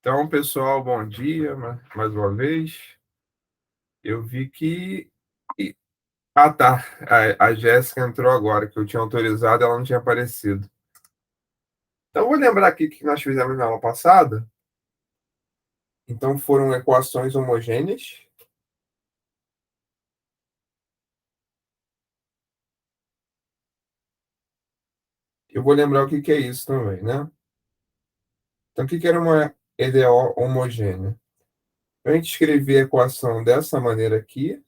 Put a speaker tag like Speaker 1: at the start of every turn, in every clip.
Speaker 1: Então, pessoal, bom dia, mais uma vez. Eu vi que. e- Ah, tá. A Jéssica entrou agora, que eu tinha autorizado, ela não tinha aparecido. Então, eu vou lembrar aqui que nós fizemos na aula passada. Então, foram equações homogêneas. Eu vou lembrar o que que é isso também, né? Então, o que que era uma EDO homogênea? A gente escrever a equação dessa maneira aqui,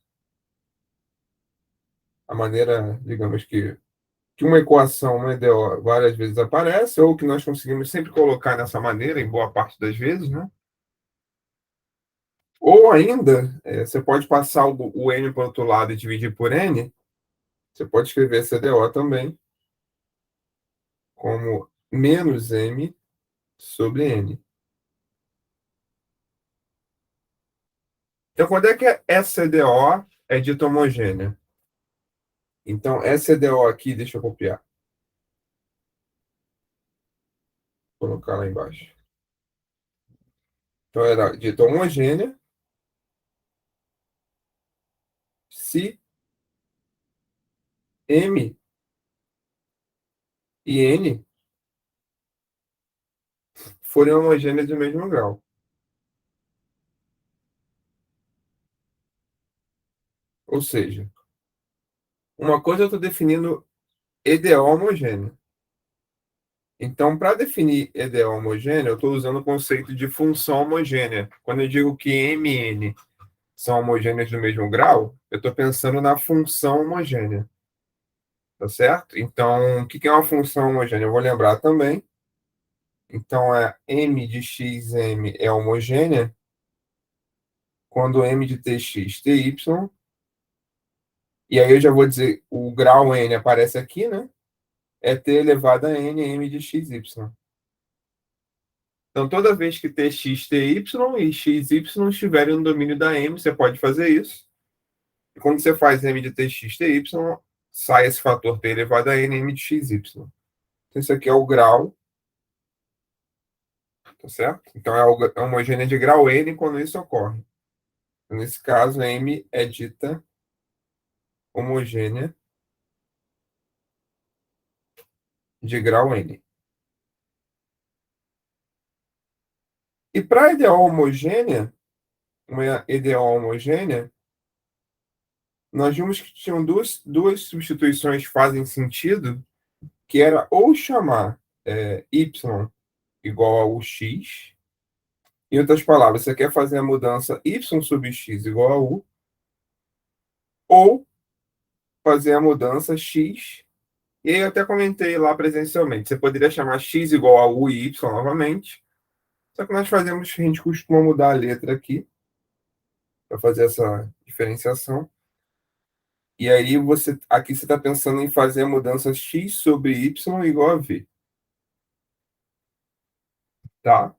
Speaker 1: a maneira, digamos que uma equação, uma EDO, várias vezes aparece, ou que nós conseguimos sempre colocar nessa maneira, em boa parte das vezes, né? Ou ainda, você pode passar o n para o outro lado e dividir por n, você pode escrever CDO também como menos m sobre n. Então, quando é que essa CDO é dita homogênea? Então, essa CDO aqui, deixa eu copiar, colocar lá embaixo. Então, era dita homogênea se m e n forem homogêneas do mesmo grau. Ou seja, uma coisa eu estou definindo EDO homogêneo. Então, para definir EDO homogêneo, eu estou usando o conceito de função homogênea. Quando eu digo que M e N são homogêneas do mesmo grau, eu estou pensando na função homogênea. Tá certo? Então, o que que é uma função homogênea? Eu vou lembrar também. Então, M de xm é homogênea quando M de tx, ty, e aí eu já vou dizer, o grau n aparece aqui, né? É t elevado a n m de xy. Então, toda vez que tx, ty e xy estiverem no domínio da m, você pode fazer isso. E quando você faz m de tx, ty, sai esse fator t elevado a n m de xy. Então, isso aqui é o grau, tá certo? Então, é a homogênea de grau n quando isso ocorre. Então, nesse caso, m é dita homogênea de grau n. E para a EDO homogênea, uma EDO homogênea, nós vimos que tinham duas substituições que fazem sentido, que era ou chamar y igual ao x. Em outras palavras, você quer fazer a mudança y sub x igual a u, ou fazer a mudança x. E aí eu até comentei lá presencialmente. Você poderia chamar x igual a u e y novamente. Só que nós fazemos, a gente costuma mudar a letra aqui para fazer essa diferenciação. E aí aqui você está pensando em fazer a mudança x sobre y igual a v, tá?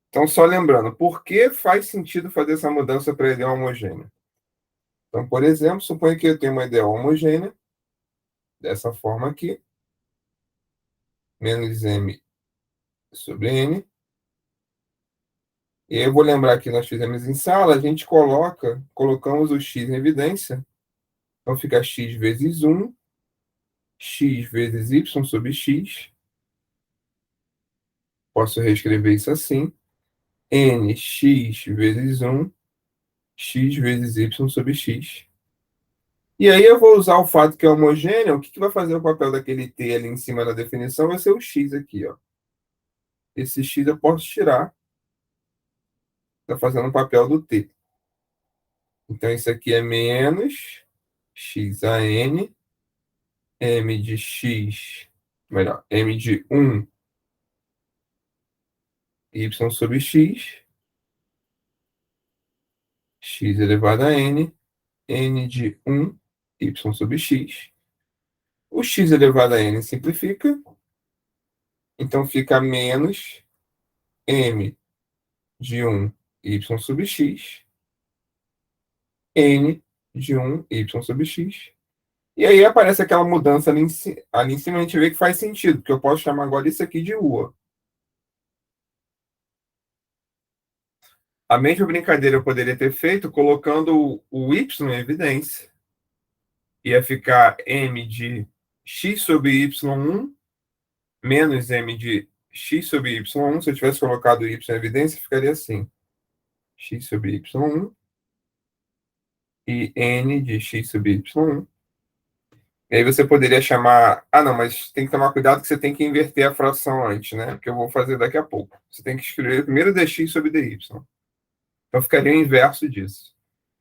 Speaker 1: Então, só lembrando, por que faz sentido fazer essa mudança para EDO homogênea? Então, por exemplo, suponha que eu tenho uma EDO homogênea, dessa forma aqui, menos m sobre n. E aí eu vou lembrar que nós fizemos em sala, a gente colocamos o x em evidência. Então, fica x vezes 1, x vezes y sobre x. Posso reescrever isso assim. N, x vezes 1, x vezes y sobre x. E aí eu vou usar o fato que é homogêneo. O que que vai fazer o papel daquele t ali em cima da definição? Vai ser o x aqui, ó. Esse x eu posso tirar. Está fazendo o papel do t. Então, isso aqui é menos x a n, m de x, melhor, m de 1, y sobre x, x elevado a n, n de 1, y sobre x. O x elevado a n simplifica, então fica menos m de 1, y sobre x, n de 1, y sobre x. E aí aparece aquela mudança ali em cima, a gente vê que faz sentido, porque eu posso chamar agora isso aqui de u. A mesma brincadeira eu poderia ter feito colocando o y em evidência. Ia ficar m de x sobre y1 menos m de x sobre y1. Se eu tivesse colocado y em evidência, ficaria assim. X sobre y1 e n de x sobre y1. E aí você poderia chamar... Ah, não, mas tem que tomar cuidado que você tem que inverter a fração antes, né? Que eu vou fazer daqui a pouco. Você tem que escrever primeiro dx sobre dy. Então ficaria o inverso disso.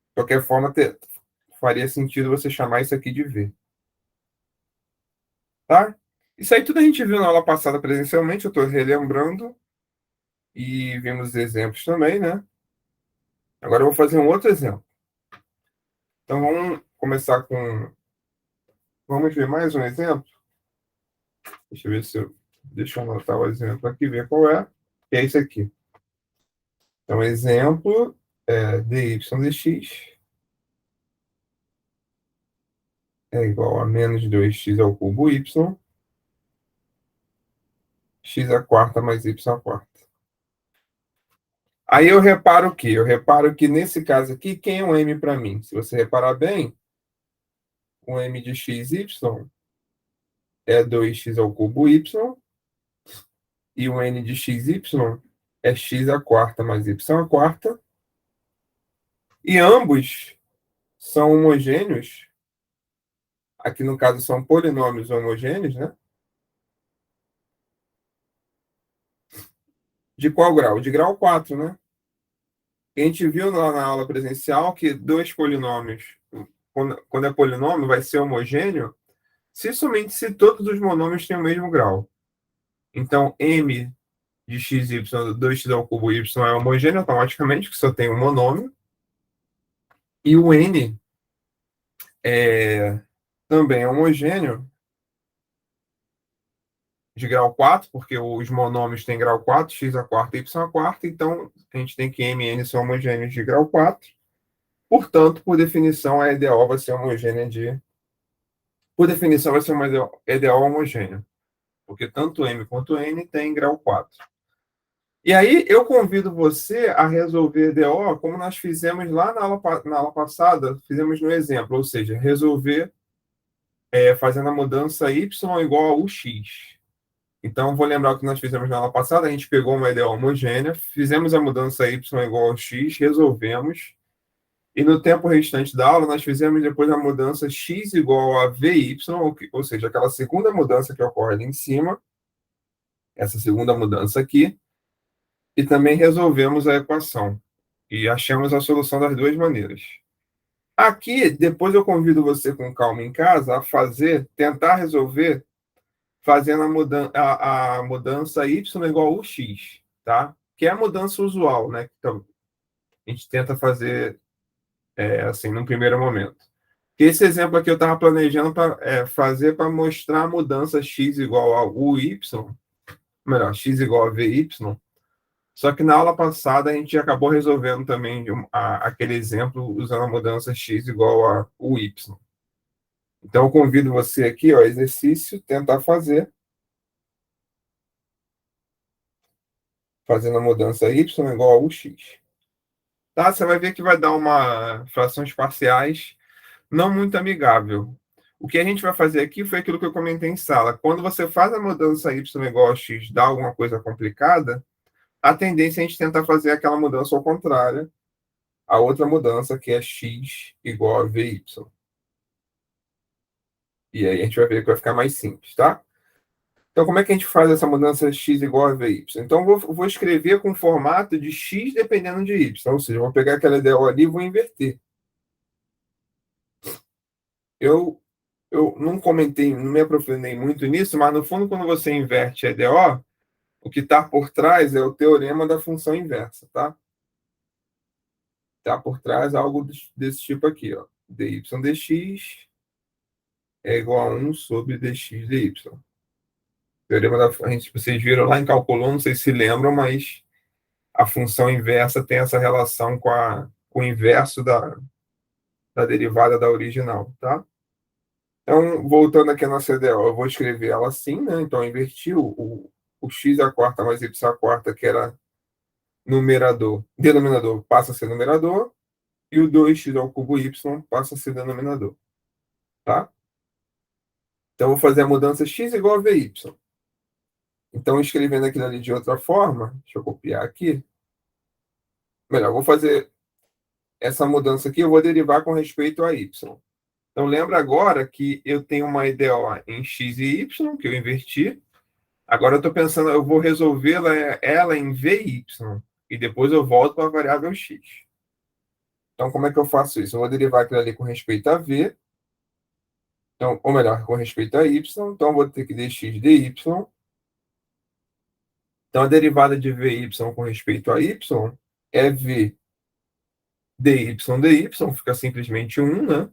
Speaker 1: De qualquer forma, faria sentido você chamar isso aqui de v. Tá? Isso aí tudo a gente viu na aula passada presencialmente, eu estou relembrando e vimos exemplos também, né? Agora eu vou fazer um outro exemplo. Então vamos começar com. Vamos ver mais um exemplo? Deixa eu ver se eu. Deixa eu anotar o exemplo aqui, ver qual é. Que é esse aqui. Então, exemplo dy dx é igual a menos 2x ao cubo y, x à quarta mais y à quarta. Aí eu reparo o quê? Eu reparo que nesse caso aqui, quem é um m para mim? Se você reparar bem, o m de xy é 2x ao cubo y, e o n de xy é x à quarta mais y à quarta, e ambos são homogêneos, aqui no caso são polinômios homogêneos, né? De qual grau? De grau 4, né? A gente viu lá na aula presencial que dois polinômios, quando é polinômio, vai ser homogêneo, se somente se todos os monômios têm o mesmo grau. Então, m de xy, 2x ao cubo y é homogêneo automaticamente, que só tem um monômio. E o n também é homogêneo de grau 4, porque os monômios têm grau 4, x à quarta e y à quarta, então a gente tem que m e n são homogêneos de grau 4. Portanto, por definição, a EDO vai ser homogênea de... Por definição, vai ser uma EDO homogênea, porque tanto m quanto n tem grau 4. E aí eu convido você a resolver EDO como nós fizemos lá na aula passada, fizemos no exemplo, ou seja, resolver fazendo a mudança y igual a ux. Então, vou lembrar o que nós fizemos na aula passada, a gente pegou uma EDO homogênea, fizemos a mudança y igual a x, resolvemos, e no tempo restante da aula, nós fizemos depois a mudança x igual a vy, ou seja, aquela segunda mudança que ocorre ali em cima, essa segunda mudança aqui, e também resolvemos a equação. E achamos a solução das duas maneiras. Aqui, depois eu convido você com calma em casa a tentar resolver fazendo a mudança y igual a x, tá? Que é a mudança usual, né? Então, a gente tenta fazer assim, num primeiro momento. Esse exemplo aqui eu estava planejando para fazer para mostrar a mudança x igual a uy, melhor, x igual a vy, só que na aula passada a gente acabou resolvendo também aquele exemplo usando a mudança x igual a uy. Então eu convido você aqui, ó, exercício, tentar fazer, fazendo a mudança y igual a ux. Tá? Você vai ver que vai dar uma frações parciais não muito amigável. O que a gente vai fazer aqui foi aquilo que eu comentei em sala. Quando você faz a mudança y igual a x, dá alguma coisa complicada, a tendência é a gente tentar fazer aquela mudança ao contrário, a outra mudança que é x igual a vy. E aí a gente vai ver que vai ficar mais simples, tá? Então, como é que a gente faz essa mudança x igual a vy? Então, vou escrever com formato de x dependendo de y. Ou seja, eu vou pegar aquela EDO ali e vou inverter. Eu não comentei, não me aprofundei muito nisso, mas no fundo, quando você inverte a EDO, o que está por trás é o teorema da função inversa, tá? Está por trás algo desse tipo aqui, ó. dy dx é igual a 1 sobre dx dy. Teorema vocês viram lá em cálculo 1, não sei se lembram, mas a função inversa tem essa relação com o inverso da derivada da original, tá? Então, voltando aqui à nossa EDO, eu vou escrever ela assim, né? Então, eu inverti o x à quarta mais y à quarta, que era denominador passa a ser numerador, e o 2x ao cubo y passa a ser denominador, tá? Então, eu vou fazer a mudança x igual a vy. Então, escrevendo aquilo ali de outra forma, deixa eu copiar aqui. Melhor, vou fazer essa mudança aqui, eu vou derivar com respeito a y. Então, lembra agora que eu tenho uma EDO em x e y, que eu inverti. Agora eu estou pensando, eu vou resolvê-la ela em vy, e depois eu volto para a variável x. Então, como é que eu faço isso? Eu vou derivar aquilo ali com respeito a v, então, ou melhor, com respeito a y, então eu vou ter que dx dy. Então, a derivada de vy com respeito a y é v dy dy, fica simplesmente 1, né?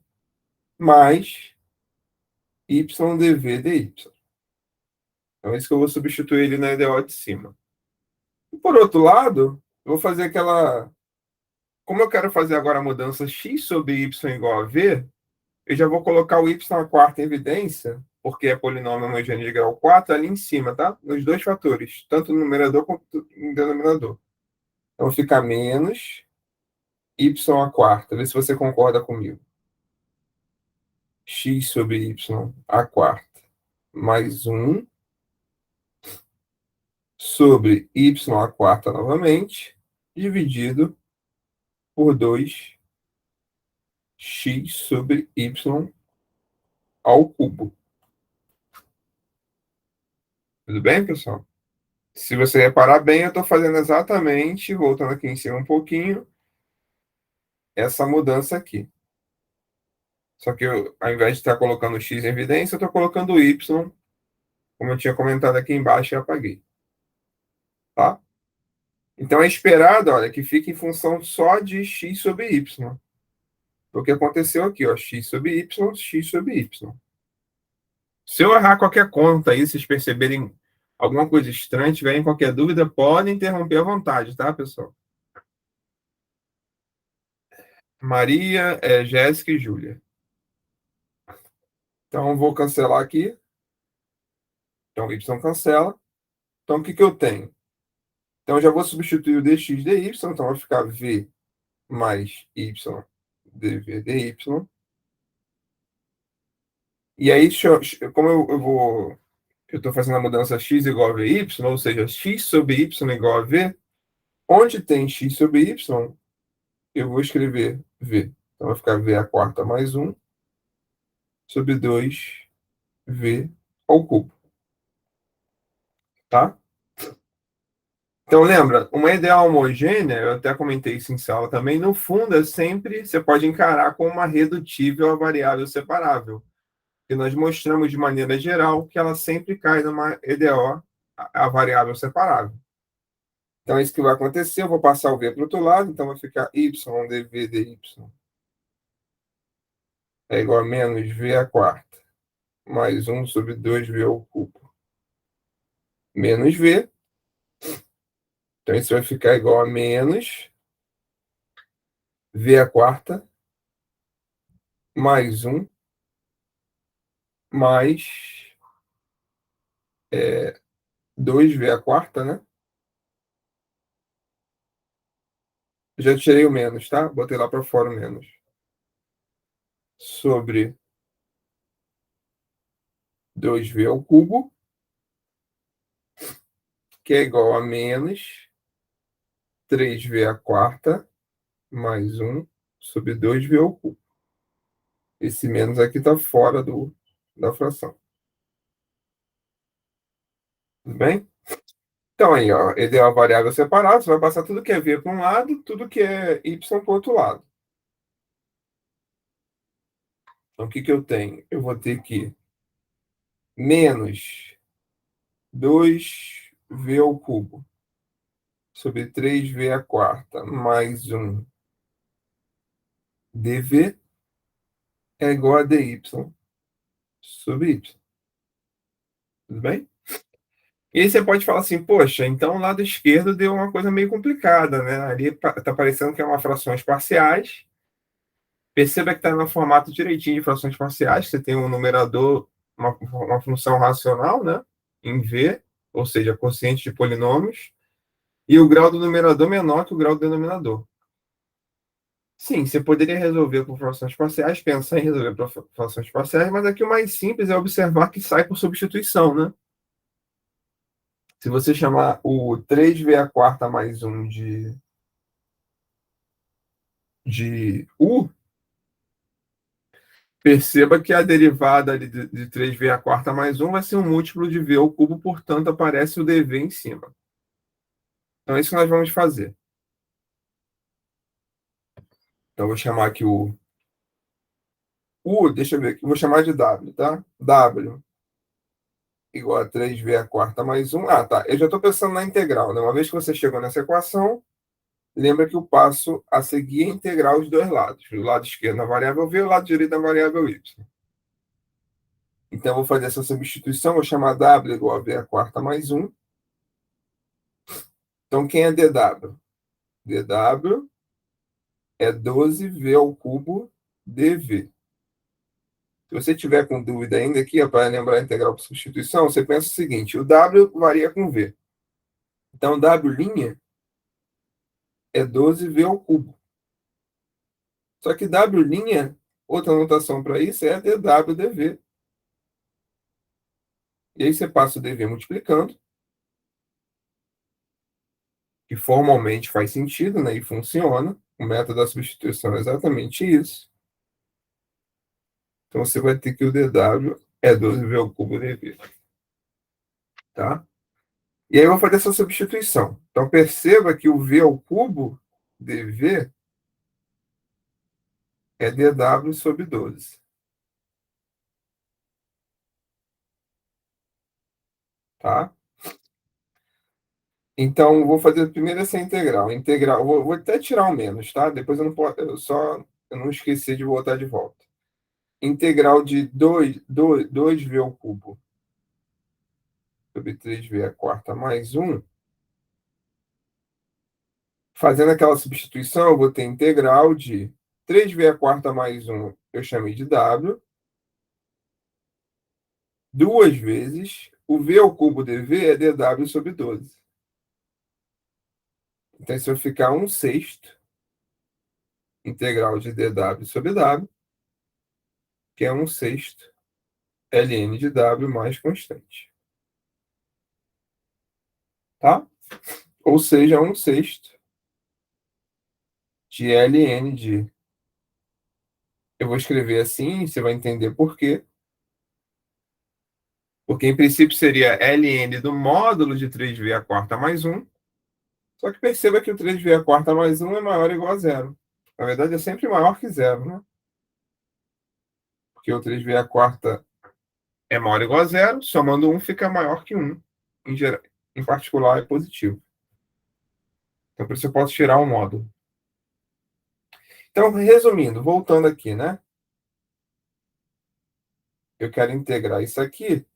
Speaker 1: Mais y dv dy. Então, é isso que eu vou substituir ele na EDO de cima. E por outro lado, eu vou fazer aquela. Como eu quero fazer agora a mudança x sobre y igual a v, eu já vou colocar o y à quarta em evidência, porque é polinômio homogêneo de grau 4 ali em cima, tá? Nos dois fatores, tanto no numerador quanto no denominador. Então, vai ficar menos y à quarta. Vê se você concorda comigo. X sobre y à quarta mais 1 sobre y à quarta novamente, dividido por 2x sobre y ao cubo. Tudo bem, pessoal? Se você reparar bem, eu estou fazendo exatamente, voltando aqui em cima um pouquinho, essa mudança aqui. Só que eu, ao invés de estar colocando x em evidência, eu estou colocando y, como eu tinha comentado aqui embaixo e apaguei. Tá? Então é esperado, olha, que fique em função só de x sobre y. O que aconteceu aqui, ó, x sobre y, x sobre y. Se eu errar qualquer conta aí, vocês perceberem alguma coisa estranha, tiverem qualquer dúvida, podem interromper à vontade, tá, pessoal? Maria, Jéssica e Júlia. Então, vou cancelar aqui. Então, y cancela. Então, o que que eu tenho? Então, eu já vou substituir o dx dy. Então, vai ficar v mais y dv dy. E aí, como eu estou fazendo a mudança x igual a vy, ou seja, x sobre y igual a v, onde tem x sobre y, eu vou escrever v. Então, vai ficar v à quarta mais 1 sobre 2v ao cubo. Tá? Então, lembra, uma ideal homogênea, eu até comentei isso em sala também, no fundo, é sempre, você pode encarar como uma redutível a variável separável. E nós mostramos de maneira geral que ela sempre cai numa EDO, a variável separável. Então, é isso que vai acontecer. Eu vou passar o v para o outro lado, então vai ficar y dv dy é igual a menos v à quarta, mais 1 sobre 2v ao cubo, menos v. Então, isso vai ficar igual a menos v à quarta, mais 1, mais 2v à quarta, né? Já tirei o menos, tá? Botei lá para fora o menos. Sobre 2v ao cubo, que é igual a menos 3v à quarta, mais 1 sobre 2v ao cubo. Esse menos aqui está fora da fração. Tudo bem? Então, aí, ó, ele é uma variável separada, você vai passar tudo que é v para um lado, tudo que é y para o outro lado. Então, o que que eu tenho? Eu vou ter que menos 2v ao cubo sobre 3v à quarta mais 1 dv é igual a dy sobre y. Tudo bem? E aí você pode falar assim, poxa, então o lado esquerdo deu uma coisa meio complicada, né? Ali está parecendo que é uma frações parciais. Perceba que está no formato direitinho de frações parciais. Você tem um numerador, uma função racional, né? Em V, ou seja, quociente de polinômios. E o grau do numerador menor que o grau do denominador. Sim, você poderia resolver por frações parciais, pensar em resolver por frações parciais, mas aqui o mais simples é observar que sai por substituição, né? Se você chamar o 3v a quarta mais um de u, perceba que a derivada ali de 3v a quarta mais um vai ser um múltiplo de v ao cubo, portanto aparece o dv em cima. Então é isso que nós vamos fazer. Então eu vou chamar aqui o deixa eu ver aqui, vou chamar de w, tá? W igual a 3v a quarta mais um. Ah, tá. Eu já estou pensando na integral, né? Uma vez que você chegou nessa equação, lembra que o passo a seguir é integrar os dois lados. O lado esquerdo na variável v, o lado direito na variável y. Então, eu vou fazer essa substituição, vou chamar w igual a v a quarta mais um. Então, quem é dw? dw é 12v ao cubo dv. Se você tiver com dúvida ainda aqui, para lembrar a integral por substituição, você pensa o seguinte, o w varia com v. Então, w' é 12v ao cubo. Só que w', outra notação para isso é dw dv. E aí você passa o dv multiplicando, que formalmente faz sentido, né, e funciona. O método da substituição é exatamente isso. Então você vai ter que o dw é 12v ao cubo dv. Tá? E aí eu vou fazer essa substituição. Então perceba que o v ao cubo dv é dw sobre 12. Tá? Então, vou fazer primeiro essa integral. Integral, vou até tirar o menos, tá? Depois eu não posso, eu não esqueci de voltar de volta. Integral de 2v ao cubo sobre 3v a quarta mais um. Fazendo aquela substituição, eu vou ter integral de 3v a quarta mais um, eu chamei de w, duas vezes o v ao cubo dv é dw sobre 12. Então, isso vai ficar 1/6 integral de dw sobre w, que é 1/6 ln de w mais constante. Tá? Ou seja, 1/6 de ln de. Eu vou escrever assim, você vai entender por quê. Porque, em princípio, seria ln do módulo de 3v a quarta mais um. Só que perceba que o 3v a quarta mais um é maior ou igual a zero. Na verdade, é sempre maior que zero, né? Porque o 3v a quarta é maior ou igual a zero, somando um fica maior que um. Em particular, é positivo. Então, por isso eu posso tirar um módulo. Então, resumindo, voltando aqui, né? Eu quero integrar isso aqui.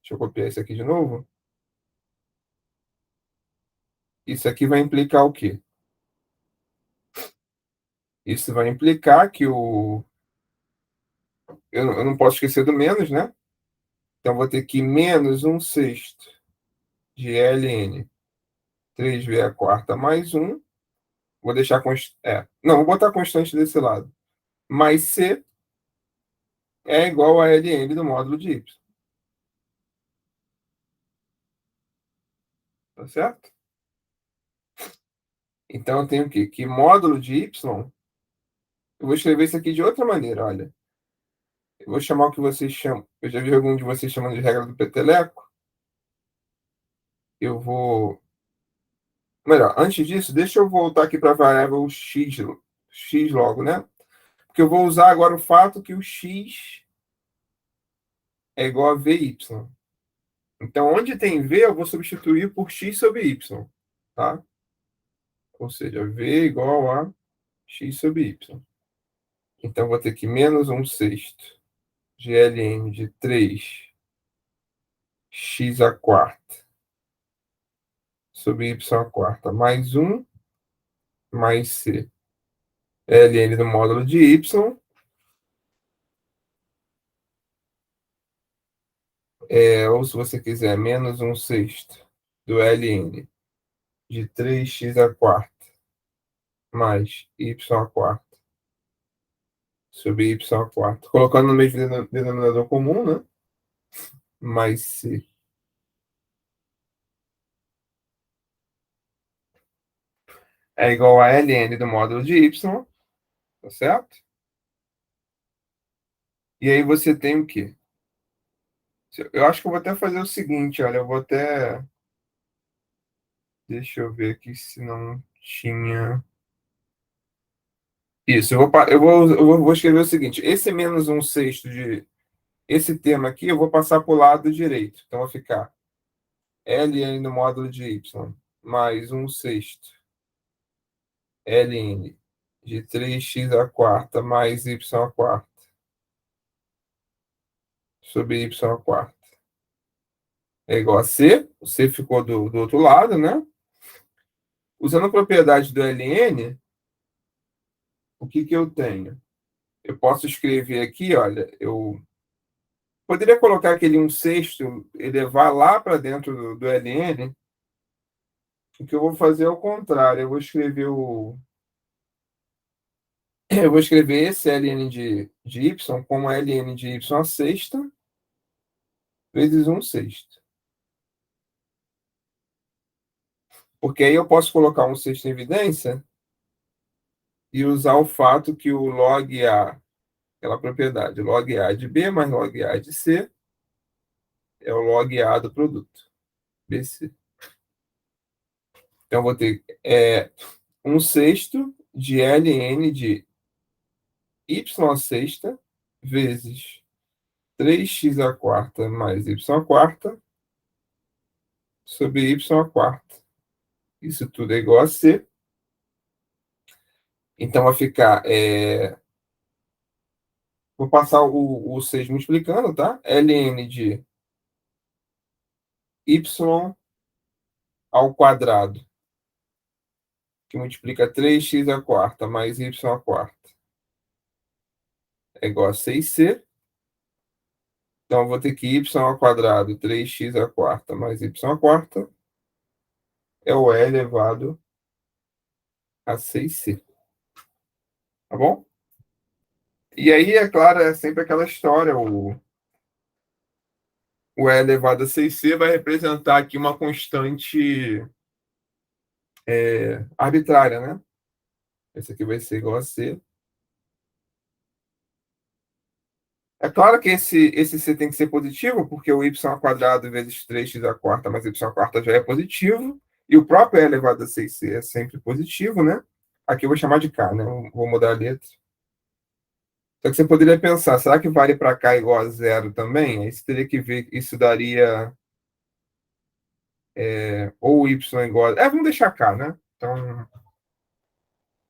Speaker 1: Deixa eu copiar isso aqui de novo. Isso aqui vai implicar o quê? Isso vai implicar que eu não posso esquecer do menos, né? Então, vou ter que menos 1/6 de ln 3v a quarta mais um. Vou deixar constante. Não, vou botar constante desse lado. Mais c é igual a ln do módulo de y. Tá certo? Então, eu tenho que módulo de y. Eu vou escrever isso aqui de outra maneira, olha. Eu vou chamar o que vocês chamam. Eu já vi algum de vocês chamando de regra do peteleco. Eu vou. Melhor, antes disso, deixa eu voltar aqui para a variável x logo, né? Porque eu vou usar agora o fato que o x é igual a vy. Então, onde tem v, eu vou substituir por x sobre y. Tá? Ou seja, v igual a x sobre y. Então, vou ter que menos 1/6 de ln de 3x a quarta sobre y a quarta mais 1 mais c ln do módulo de y, ou se você quiser, menos 1/6 do ln de 3x à quarta mais y à quarta sobre y à quarta. Colocando no mesmo denominador comum, né? Mais c é igual a ln do módulo de y, tá certo? E aí você tem o quê? Eu acho que eu vou até fazer o seguinte, olha, eu vou até... Deixa eu ver aqui se não tinha... Isso, vou escrever o seguinte, esse menos um sexto de... Esse termo aqui eu vou passar para o lado direito. Então vai ficar ln no módulo de y mais um sexto ln de 3x à quarta mais y à quarta sobre y à quarta é igual a c. O c ficou do outro lado, né? Usando a propriedade do ln, o que que eu tenho? Eu posso escrever aqui, olha, eu poderia colocar aquele um sexto e levar lá para dentro do ln. O que eu vou fazer é o contrário. Eu vou escrever esse ln de y como ln de y à sexta vezes um sexto. Porque aí eu posso colocar um sexto em evidência e usar o fato que o log A, aquela propriedade, log A de B mais log A de C, é o log A do produto, BC. Então, eu vou ter um sexto de ln de y à sexta vezes 3x à quarta mais y à quarta sobre y à quarta. Isso tudo é igual a C. Então, vai ficar... vou passar o 6 multiplicando, tá? ln de y ao quadrado, que multiplica 3x à quarta mais y à quarta, é igual a 6c. Então, eu vou ter que y ao quadrado, 3x à quarta mais y à quarta, é o e elevado a 6c. Tá bom? E aí, é claro, é sempre aquela história, o e elevado a 6c vai representar aqui uma constante arbitrária, né? Esse aqui vai ser igual a c. É claro que esse c tem que ser positivo, porque o y ao quadrado vezes 3x à quarta mais y à quarta já é positivo, e o próprio e elevado a 6c é sempre positivo, né? Aqui eu vou chamar de k, né? Eu vou mudar a letra. Só que você poderia pensar, será que vale para k igual a zero também? Aí você teria que ver, isso daria ou y igual a... vamos deixar k, né? Então,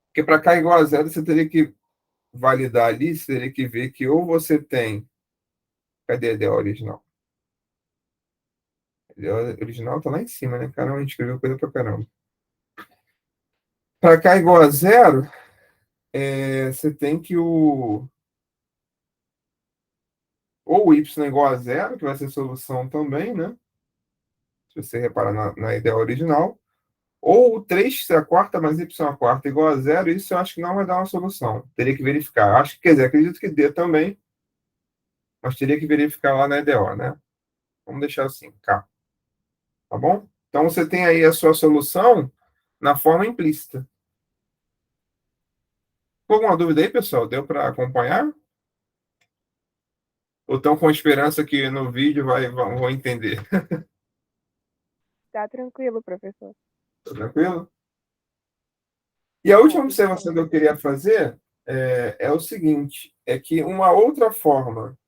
Speaker 1: porque para k igual a zero, você teria que validar ali, você teria que ver que ou você tem... Cadê a ideia original? A ideia original tá lá em cima, né? Caramba, a gente escreveu coisa pra caramba. Para k igual a zero, você tem que ou y igual a zero, que vai ser solução também, né? Se você reparar na ideia original, ou 3 a quarta mais y a quarta igual a zero, isso eu acho que não vai dar uma solução. Teria que verificar. Acho que, quer dizer, acredito que dê também, mas teria que verificar lá na EDO, né? Vamos deixar assim, K. Tá bom? Então você tem aí a sua solução na forma implícita. Ficou alguma dúvida aí, pessoal? Deu para acompanhar? Ou estão com esperança que no vídeo vão entender?
Speaker 2: Tá tranquilo, professor.
Speaker 1: Tá tranquilo? E a última
Speaker 2: Tudo
Speaker 1: observação que
Speaker 2: bem.
Speaker 1: eu queria fazer é o seguinte, é que uma outra forma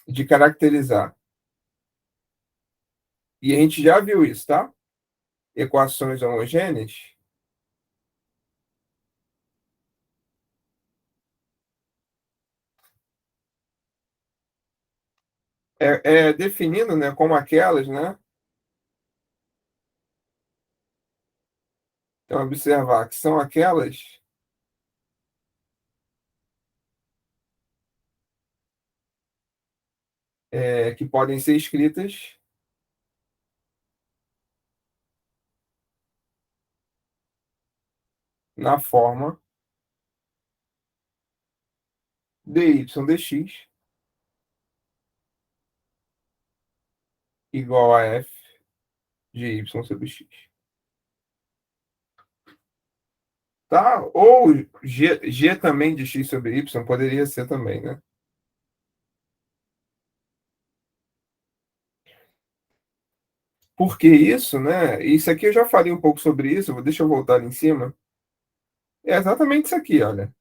Speaker 1: de caracterizar, e a gente já viu isso, tá? Equações homogêneas, definindo, né, como aquelas, né? Então, observar que são aquelas que podem ser escritas na forma dy dx igual a f de y sobre x. Tá? Ou g também de x sobre y poderia ser também, né? Por que isso, né? Isso aqui eu já falei um pouco sobre isso, deixa eu voltar ali em cima. É exatamente isso aqui, olha.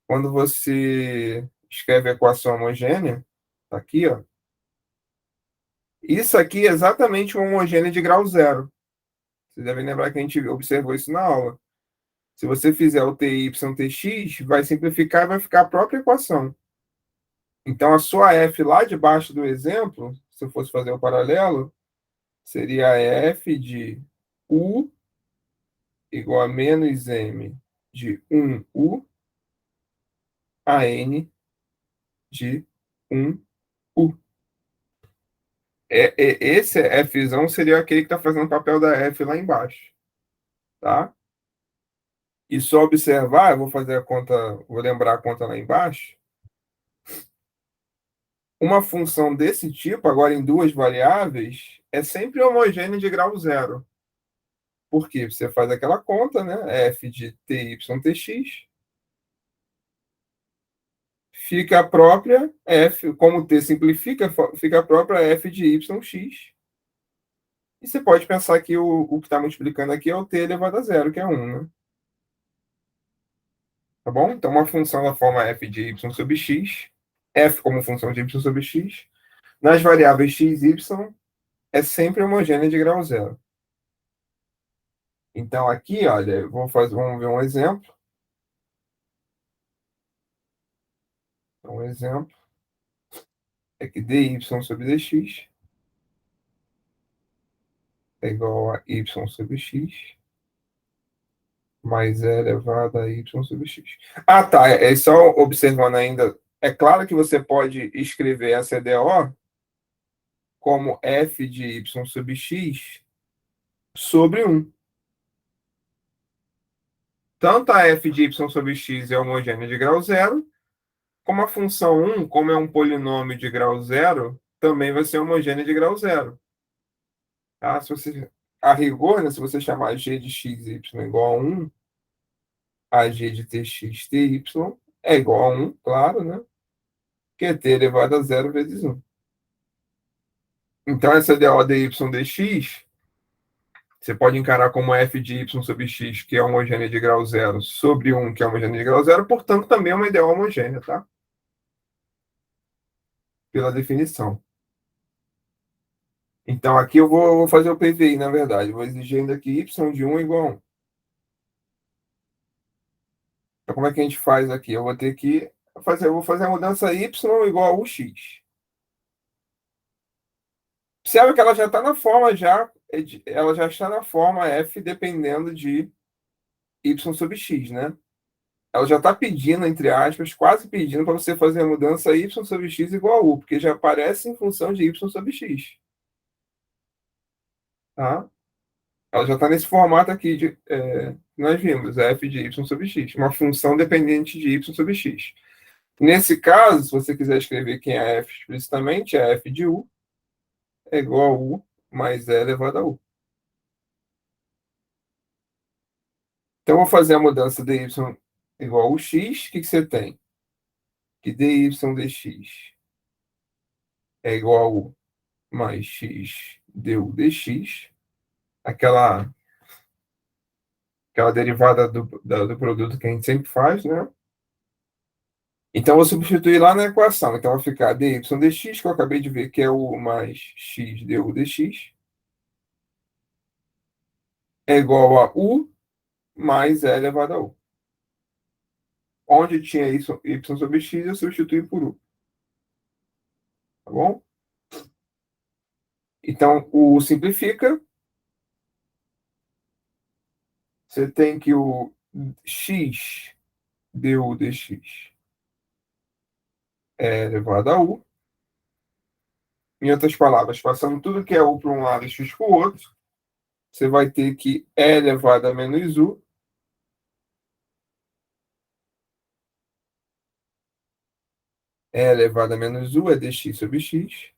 Speaker 1: Quando você escreve a equação homogênea, tá aqui, ó. Isso aqui é exatamente uma homogênea de grau zero. Vocês devem lembrar que a gente observou isso na aula. Se você fizer o ty tx, vai simplificar e vai ficar a própria equação. Então, a sua f lá debaixo do exemplo, se eu fosse fazer o paralelo, seria f de u igual a menos m de 1u a n de 1u. Esse Fzão seria aquele que está fazendo o papel da F lá embaixo, tá? E só observar, eu vou fazer a conta, vou lembrar a conta lá embaixo. Uma função desse tipo, agora em duas variáveis, é sempre homogênea de grau zero. Por quê? Você faz aquela conta, né? F de ty tx, fica a própria F, como t simplifica, fica a própria F de yx. E você pode pensar que o que está multiplicando aqui é o t elevado a zero, que é 1, né? Tá bom? Então, uma função da forma f de y sobre x, f como função de y sobre x, nas variáveis x e y, é sempre homogênea de grau zero. Então, aqui, olha, vamos ver um exemplo. Um exemplo é que dy sobre dx é igual a y sobre x mais e elevado a y sobre x. Ah, tá. É só observando ainda. É claro que você pode escrever essa EDO como f de y sobre x sobre 1. Tanto a f de y sobre x é homogênea de grau zero, como a função 1, como é um polinômio de grau zero, também vai ser homogênea de grau zero. Tá? Se você, a rigor, né, se você chamar g de x y igual a 1, a g de tx ty é igual a 1, claro, né? Que é t elevado a zero vezes 1. Então, essa DO dy dx, você pode encarar como f de y sobre x, que é homogênea de grau zero, sobre 1, que é homogênea de grau zero, portanto, também é uma ideal homogênea, tá? Pela definição. Então, aqui eu vou fazer o PVI, na verdade. Vou exigir ainda que y de 1 é igual a 1. Então, como é que a gente faz aqui? Eu vou ter que eu vou fazer a mudança y igual a ux. Observe que ela já está na forma, ela já está na forma f dependendo de y sobre x, né? Ela já está pedindo, entre aspas, quase pedindo para você fazer a mudança y sobre x igual a u, porque já aparece em função de y sobre x. Tá? Ela já está nesse formato aqui que nós vimos, f de y sobre x, uma função dependente de y sobre x. Nesse caso, se você quiser escrever quem é f explicitamente, é f de u é igual a u mais e elevado a u. Então, eu vou fazer a mudança dy igual a ux. O que você tem? Que dy dx é igual a u mais x du dx, aquela, aquela derivada do produto que a gente sempre faz, né? Então, eu vou substituir lá na equação. Então, vai ficar dy dx, que eu acabei de ver que é u mais x du dx, é igual a u mais e elevado a u. Onde tinha y sobre x, eu substituí por u. Tá bom? Então, o u simplifica. Você tem que o x du dx é elevado a u. Em outras palavras, passando tudo que é U para um lado e X para o outro, você vai ter que E elevado a menos U. E elevado a menos U é dx sobre x.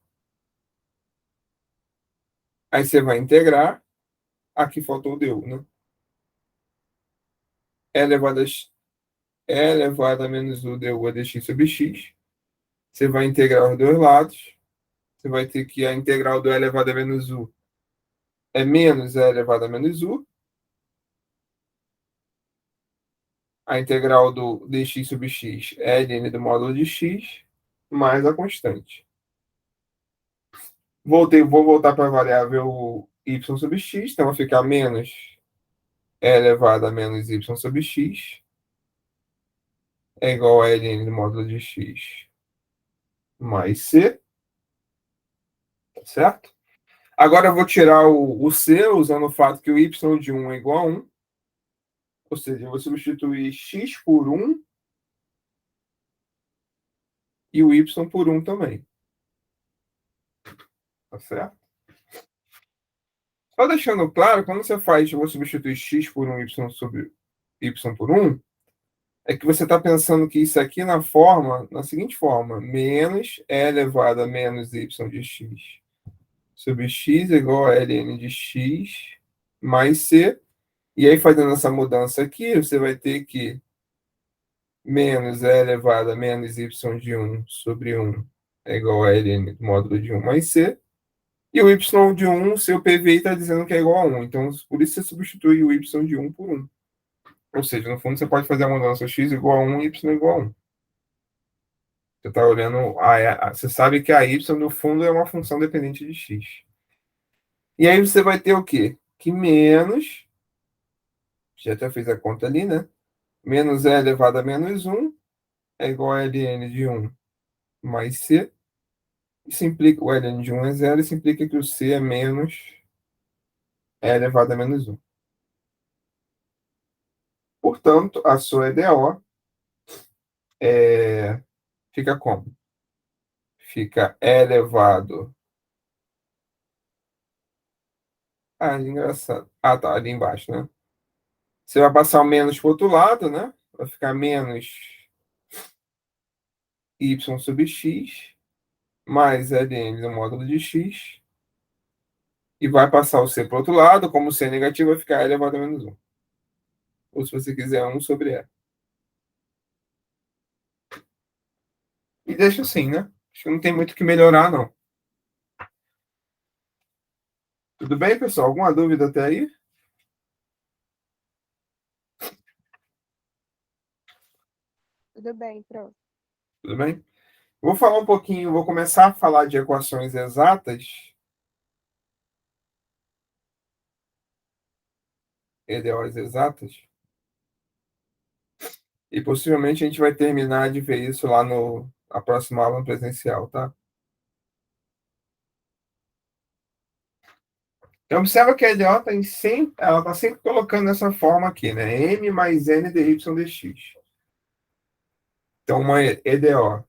Speaker 1: Aí você vai integrar. Aqui faltou o du, né? E elevado a, E elevado a menos U du é dx sobre x. Você vai integrar os dois lados. Você vai ter que a integral do E elevado a menos U é menos E elevado a menos U. A integral do dx sobre x é ln do módulo de x mais a constante. Vou voltar para a variável y sobre x, então vai ficar menos E elevado a menos y sobre x é igual a ln do módulo de x mais c, certo? Agora eu vou tirar o c usando o fato que o y de 1 é igual a 1, ou seja, eu vou substituir x por 1 e o y por 1 também, tá certo? Só deixando claro, quando você faz, eu vou substituir x por 1, y sobre y por 1, é que você está pensando que isso aqui na seguinte forma, menos E elevado a menos y de x sobre x é igual a ln de x mais c. E aí, fazendo essa mudança aqui, você vai ter que menos E elevado a menos y de 1 sobre 1 é igual a ln do módulo de 1 mais c. E o y de 1, seu PVI está dizendo que é igual a 1. Então, por isso você substitui o y de 1 por 1. Ou seja, no fundo, você pode fazer a mudança x igual a 1 e y igual a 1. Você está olhando. Você sabe que a y, no fundo, é uma função dependente de x. E aí você vai ter o quê? Que menos. Já até fez a conta ali, né? Menos E elevado a menos 1 é igual a ln de 1 mais c. Isso implica, o ln de 1 é zero, isso implica que o c é menos E elevado a menos 1. Portanto, a sua EDO fica como? Fica E elevado. Ah, engraçado. Ah, tá, ali embaixo, né? Você vai passar o menos para o outro lado, né? Vai ficar menos y sobre x mais ln no módulo de x. E vai passar o c para o outro lado. Como o c é negativo, vai ficar E elevado a menos 1. Ou se você quiser, 1 sobre E. E deixa assim, né? Acho que não tem muito o que melhorar, não. Tudo bem, pessoal? Alguma dúvida até aí?
Speaker 2: Tudo bem, pronto.
Speaker 1: Tudo bem? Vou falar um pouquinho, vou começar a falar de equações exatas, EDOs exatas, e possivelmente a gente vai terminar de ver isso lá no a próxima aula presencial, tá? Então, observa que a EDO ela está sempre colocando dessa forma aqui, né? M mais N dy dx. Então, uma EDO.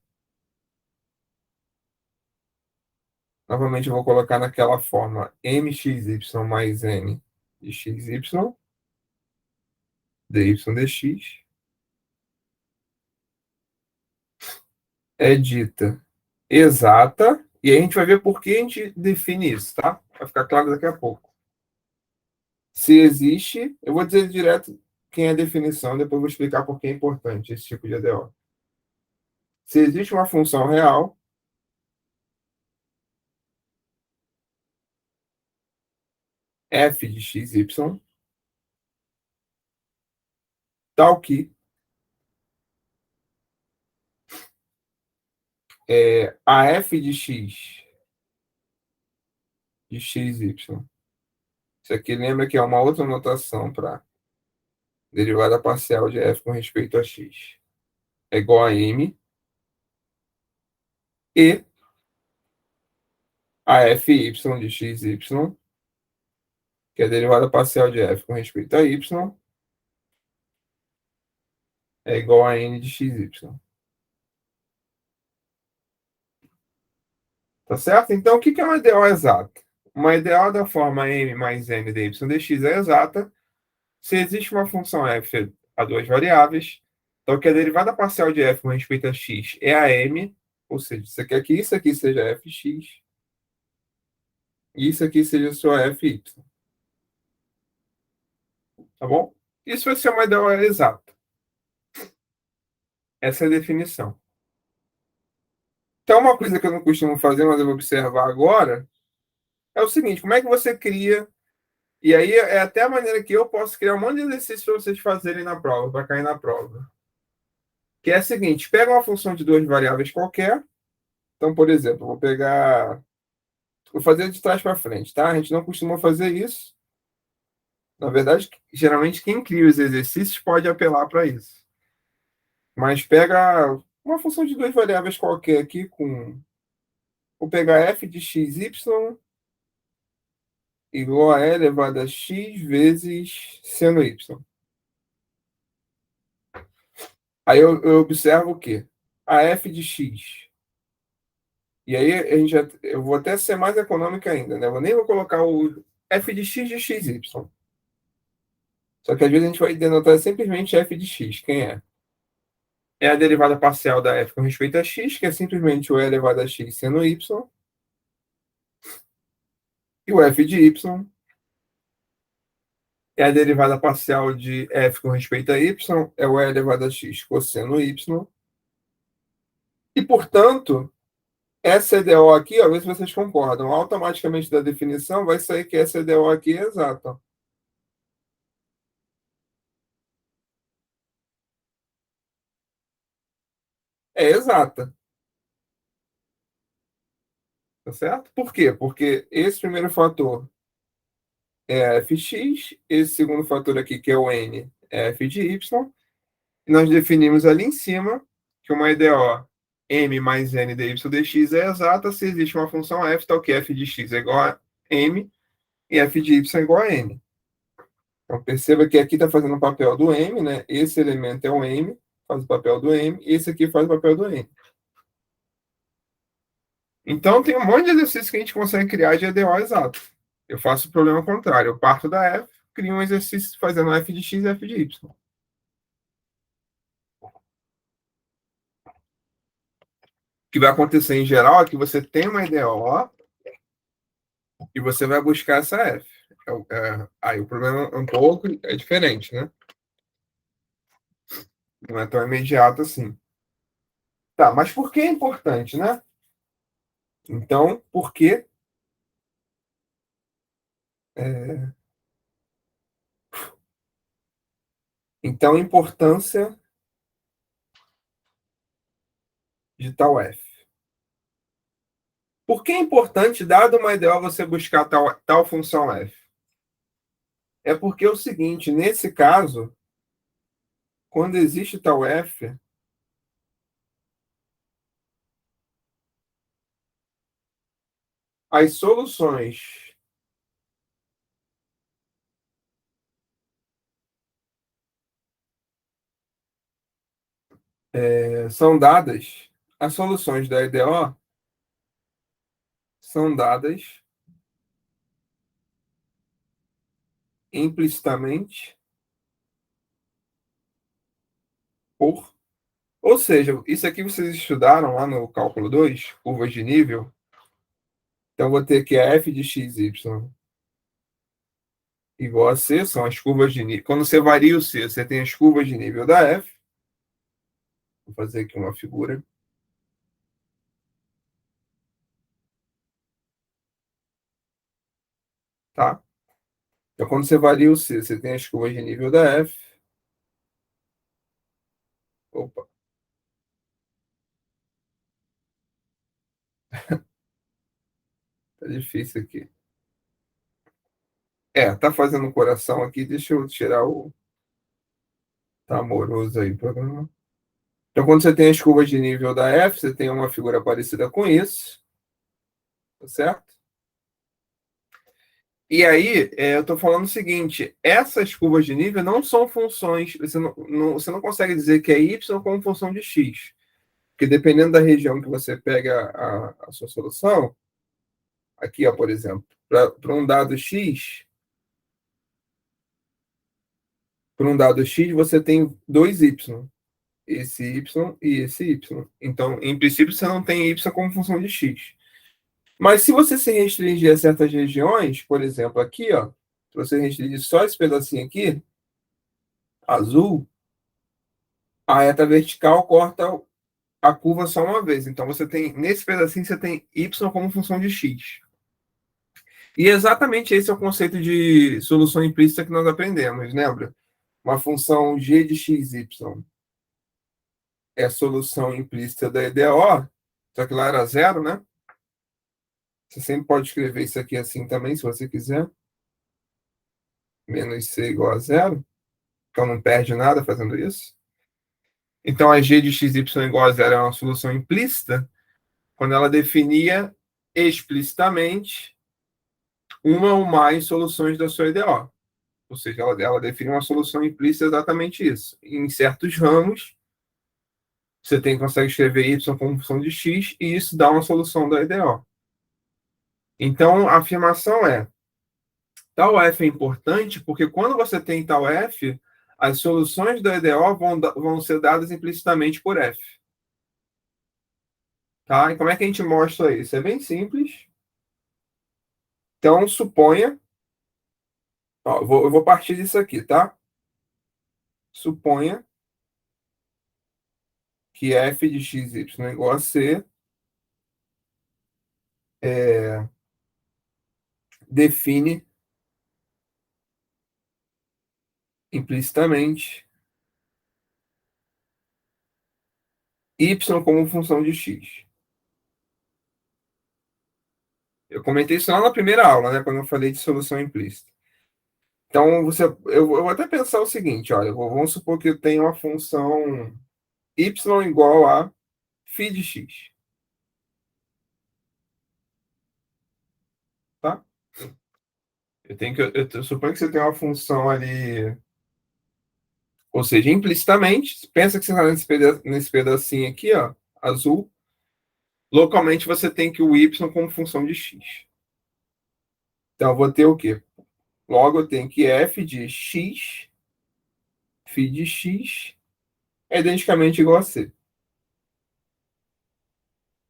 Speaker 1: Novamente, eu vou colocar naquela forma mxy mais n de xy dy dx. É dita exata, e aí a gente vai ver por que a gente define isso, tá? Vai ficar claro daqui a pouco. Se existe, eu vou dizer direto quem é a definição, depois eu vou explicar por que é importante esse tipo de EDO. Se existe uma função real, f de xy, tal que a f de x de xy. Isso aqui lembra que é uma outra notação para derivada parcial de f com respeito a x. É igual a m e a fy de xy, que é a derivada parcial de f com respeito a y, é igual a n de xy. Tá certo? Então, o que é uma EDO exata? Uma EDO da forma m mais n de y dx é exata se existe uma função f a duas variáveis, então que a derivada parcial de f com respeito a x é a m, ou seja, você quer que isso aqui seja fx e isso aqui seja sua fy, tá bom? Isso vai ser uma EDO exata. Essa é a definição. Então, uma coisa que eu não costumo fazer, mas eu vou observar agora, é o seguinte: como é que você cria. E aí é até a maneira que eu posso criar um monte de exercício para vocês fazerem na prova, para cair na prova. Que é a seguinte: pega uma função de duas variáveis qualquer. Então, por exemplo, vou pegar. Vou fazer de trás para frente, tá? A gente não costuma fazer isso. Na verdade, geralmente quem cria os exercícios pode apelar para isso. Mas pega uma função de duas variáveis qualquer aqui com. Vou pegar f de x, y igual a e elevado a x vezes seno y. Aí eu observo o quê? A f de x. E aí eu vou até ser mais econômico ainda, né? Eu nem vou colocar o f de x de xy. Só que às vezes a gente vai denotar simplesmente f de x. Quem é? É a derivada parcial da f com respeito a x, que é simplesmente o e elevado a x seno y. E o f de y é a derivada parcial de f com respeito a y, é o e elevado a x cosseno y. E, portanto, essa EDO aqui, ó, vê se vocês concordam, automaticamente da definição vai sair que essa EDO aqui é exata. É exata, tá certo? Por quê? Porque esse primeiro fator é fx, esse segundo fator aqui, que é o n, é f de y, e nós definimos ali em cima que uma EDO m mais n dy dx é exata se existe uma função f, tal que f de x é igual a m e f de y é igual a n. Então, perceba que aqui está fazendo o papel do m, né? Esse elemento é o m, faz o papel do m, e esse aqui faz o papel do n. Então, tem um monte de exercícios que a gente consegue criar de EDO exato. Eu faço o problema contrário. Eu parto da f, crio um exercício fazendo f de x e f de y. O que vai acontecer em geral é que você tem uma EDO e você vai buscar essa f. Aí o problema é um pouco diferente, né? Não é tão imediato assim. Tá, mas por que é importante, né? Então, por que é, então a importância de tal f? Por que é importante, dado uma EDO, você buscar tal função f? É porque é o seguinte, nesse caso, quando existe tal f, as soluções são dadas, as soluções da EDO são dadas implicitamente por. Ou seja, isso aqui vocês estudaram lá no cálculo 2, curvas de nível. Então, vou ter que f de x, y igual a c, são as curvas de nível. Quando você varia o c, você tem as curvas de nível da f. Vou fazer aqui uma figura. Tá? Então, quando você varia o c, você tem as curvas de nível da f. Opa, tá difícil aqui. Tá fazendo um coração aqui. Deixa eu tirar o. Tá amoroso aí o programa. Então, quando você tem as curvas de nível da f, você tem uma figura parecida com isso. Tá certo? E aí, eu estou falando o seguinte: essas curvas de nível não são funções. Você não consegue dizer que é y como função de x. Porque dependendo da região que você pega a sua solução, aqui, ó, por exemplo, para um dado x, para um dado x, você tem dois y, esse y e esse y. Então, em princípio, você não tem y como função de x. Mas se você se restringir a certas regiões, por exemplo, aqui, ó, se você restringir só esse pedacinho aqui, azul, a reta vertical corta a curva só uma vez. Então, você tem, nesse pedacinho, você tem y como função de x. E exatamente esse é o conceito de solução implícita que nós aprendemos, lembra? Uma função g de x, y é a solução implícita da EDO, só que lá era zero, né? Você sempre pode escrever isso aqui assim também, se você quiser. Menos c igual a zero. Então não perde nada fazendo isso. Então a g de x, y igual a zero é uma solução implícita quando ela definia explicitamente uma ou mais soluções da sua EDO. Ou seja, ela define uma solução implícita exatamente isso. Em certos ramos, você consegue escrever y como função de x e isso dá uma solução da EDO. Então, a afirmação é: tal f é importante porque quando você tem tal f, as soluções da EDO vão ser dadas implicitamente por f. Tá? E como é que a gente mostra isso? É bem simples. Então, suponha. Ó, eu vou partir disso aqui, tá? Suponha que f de x, y igual a c define implicitamente y como função de x. Eu comentei isso lá na primeira aula, né, quando eu falei de solução implícita. Então, eu vou até pensar o seguinte, olha, vamos supor que eu tenho uma função y igual a φ de x, tá? Eu suponho que você tem uma função ali, ou seja, implicitamente, pensa que você está nesse pedacinho aqui, ó, azul, localmente você tem que o y como função de x. Então, eu vou ter o quê? Logo, eu tenho que f de x, φ de x, é identicamente igual a c.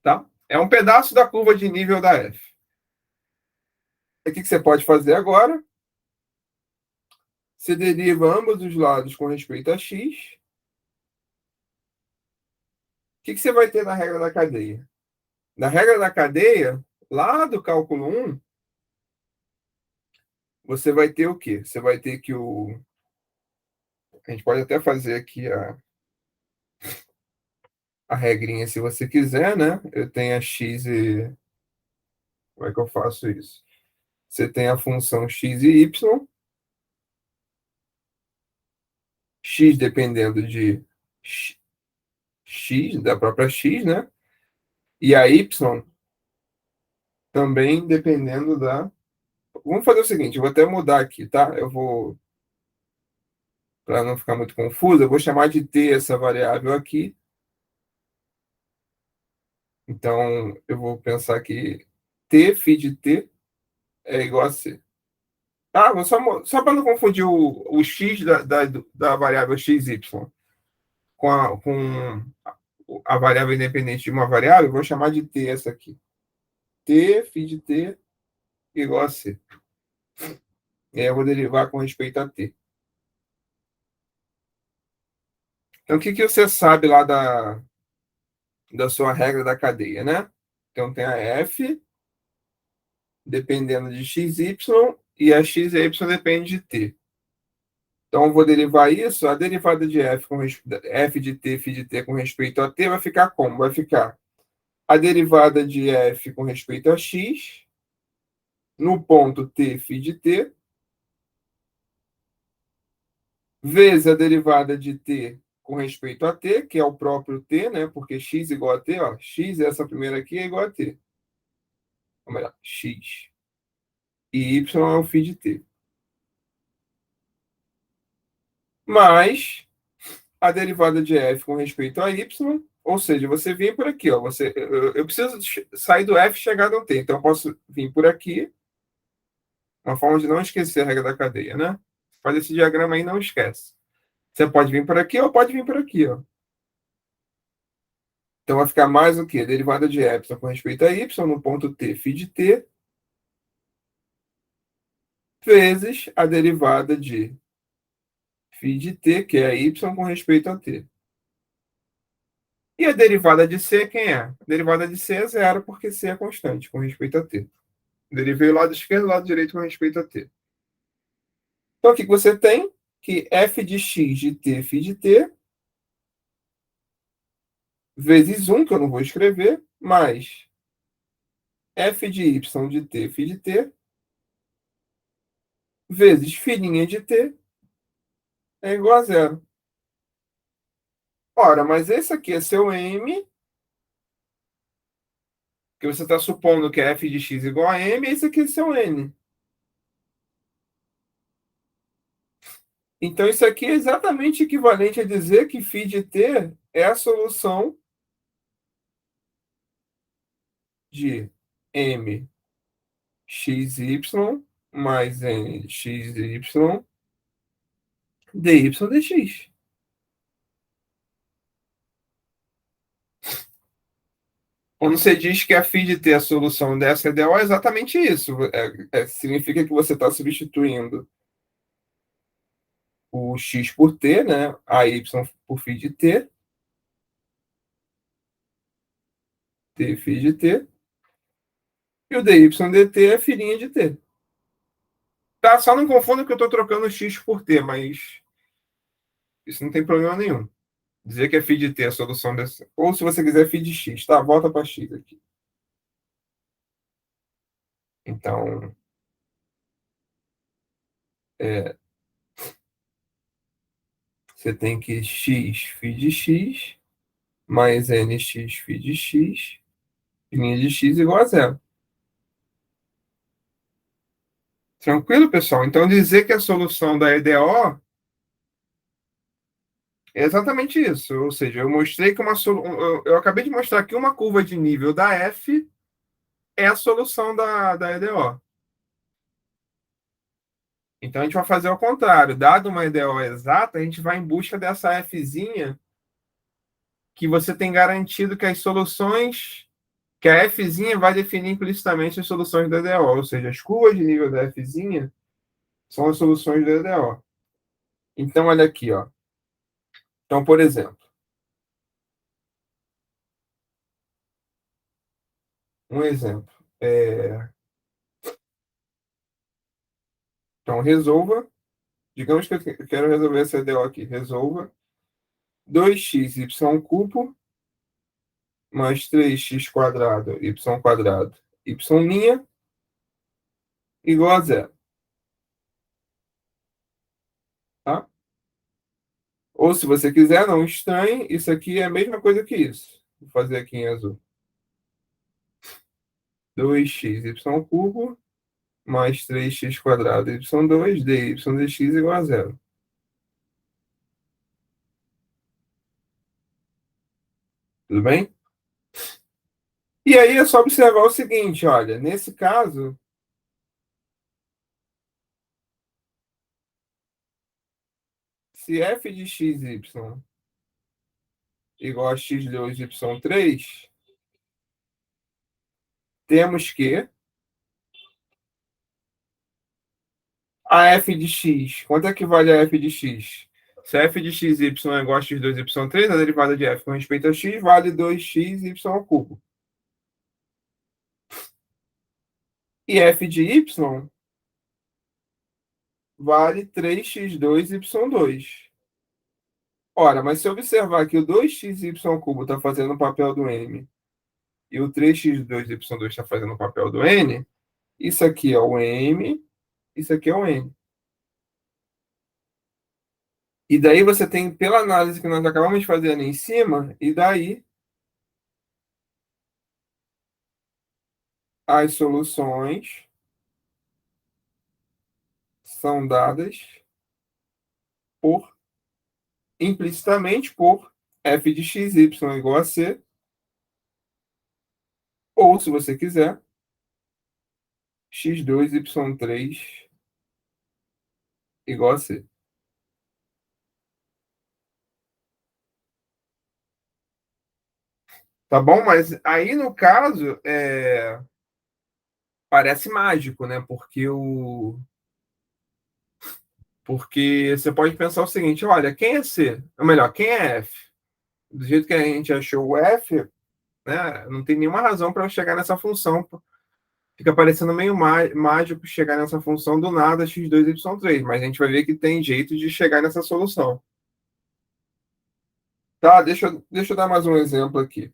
Speaker 1: Tá? É um pedaço da curva de nível da f. O que você pode fazer agora? Você deriva ambos os lados com respeito a x. O que você vai ter na regra da cadeia? Na regra da cadeia, lá do cálculo 1, você vai ter o quê? Você vai ter que o. A gente pode até fazer aqui a regrinha se você quiser, né? Eu tenho a x e. Como é que eu faço isso? Você tem a função x e y. X dependendo de x, da própria x, né? E a y também dependendo da. Vamos fazer o seguinte, eu vou até mudar aqui, tá? Eu vou, para não ficar muito confuso, eu vou chamar de t essa variável aqui. Então, eu vou pensar que t φ de t é igual a c. Ah, só para não confundir o x da variável xy com a variável independente de uma variável, eu vou chamar de t essa aqui. T φ de t igual a c. E aí eu vou derivar com respeito a t. Então, o que você sabe lá da sua regra da cadeia, né? Então, tem a f dependendo de x, y, e a x e y depende de t. Então, eu vou derivar isso, a derivada de f de t, φ de t com respeito a t vai ficar como? Vai ficar a derivada de f com respeito a x, no ponto t, φ de t, vezes a derivada de t com respeito a t, que é o próprio t, né? Porque x igual a t, ó, x, essa primeira aqui, é igual a t. Ou melhor, x. E y é o φ de t. Mais a derivada de f com respeito a y, Ou seja, você vem por aqui, ó. Eu preciso sair do F e chegar no T. Então, eu posso vir por aqui, uma forma de não esquecer a regra da cadeia, né? Faz esse diagrama aí, não esquece. Você pode vir por aqui ou pode vir por aqui, ó. Então, vai ficar mais o quê? Derivada de epsilon com respeito a y no ponto t, φ de t, vezes a derivada de φ de t, que é y com respeito a t. E a derivada de C quem é? A derivada de C é zero, porque C é constante com respeito a t. Derivei o lado esquerdo e o lado direito com respeito a t. Então, o que você tem? Que f de x de t, φ de t, vezes 1, que eu não vou escrever, mais f de y de t, φ de t, vezes filhinha de t, é igual a zero. Ora, mas esse aqui é seu m, que você está supondo que é f de x igual a m, e esse aqui é seu n. Então, isso aqui é exatamente equivalente a dizer que φ de t é a solução de m xy mais n xy dy dx. Quando você diz que a φ de t é a solução dessa EDO, é exatamente isso. Significa que você está substituindo o x por t, né? A y por φ de t, t φ de t, e o dy dt é filhinha de t. Tá? Só não confunda que eu estou trocando x por t, mas isso não tem problema nenhum. Dizer que é φ de t é a solução dessa. Ou se você quiser φ de x, tá? Volta para x aqui. Então, é, você tem que x φ de x mais nx φ de x, linha de x igual a zero. Tranquilo, pessoal? Então, dizer que a solução da EDO é exatamente isso. Ou seja, eu mostrei que eu acabei de mostrar que uma curva de nível da F é a solução da EDO. Então, a gente vai fazer o contrário. Dado uma EDO exata, a gente vai em busca dessa Fzinha que você tem garantido que as soluções, que a Fzinha vai definir implicitamente as soluções da EDO. Ou seja, as curvas de nível da Fzinha são as soluções da EDO. Então, olha aqui, ó. Então, por exemplo, um exemplo. Então, resolva. Digamos que eu quero resolver essa EDO aqui. Resolva 2x y cubo mais 3x quadrado y quadrado y' igual a zero. Tá? Ou se você quiser, não estranhe, isso aqui é a mesma coisa que isso. Vou fazer aqui em azul. 2x y cubo mais 3x quadrado y2 dy dx igual a zero. Tudo bem? E aí é só observar o seguinte, olha, nesse caso, se f de xy igual a x2 y3, temos que a f de x, quanto é que vale a f de x? Se a f de xy é igual a x2 y3, a derivada de f com respeito a x vale 2x y ao cubo. E f de y vale 3x2 y2. Ora, mas se observar que o 2x ao cubo está fazendo o papel do m e o 3x2 y2 está fazendo o papel do n, isso aqui é o m, isso aqui é o n. E daí você tem, pela análise que nós acabamos de fazer ali em cima, e daí as soluções são dadas por implicitamente por f de x, y igual a c, ou, se você quiser, x2, y3 igual a c. Tá bom? Mas aí, no caso, parece mágico, né? Porque você pode pensar o seguinte: olha, quem é C? Ou melhor, quem é F? Do jeito que a gente achou o F, né? Não tem nenhuma razão para eu chegar nessa função. Fica parecendo meio mágico chegar nessa função do nada x2, y3, mas a gente vai ver que tem jeito de chegar nessa solução. Tá, deixa eu dar mais um exemplo aqui.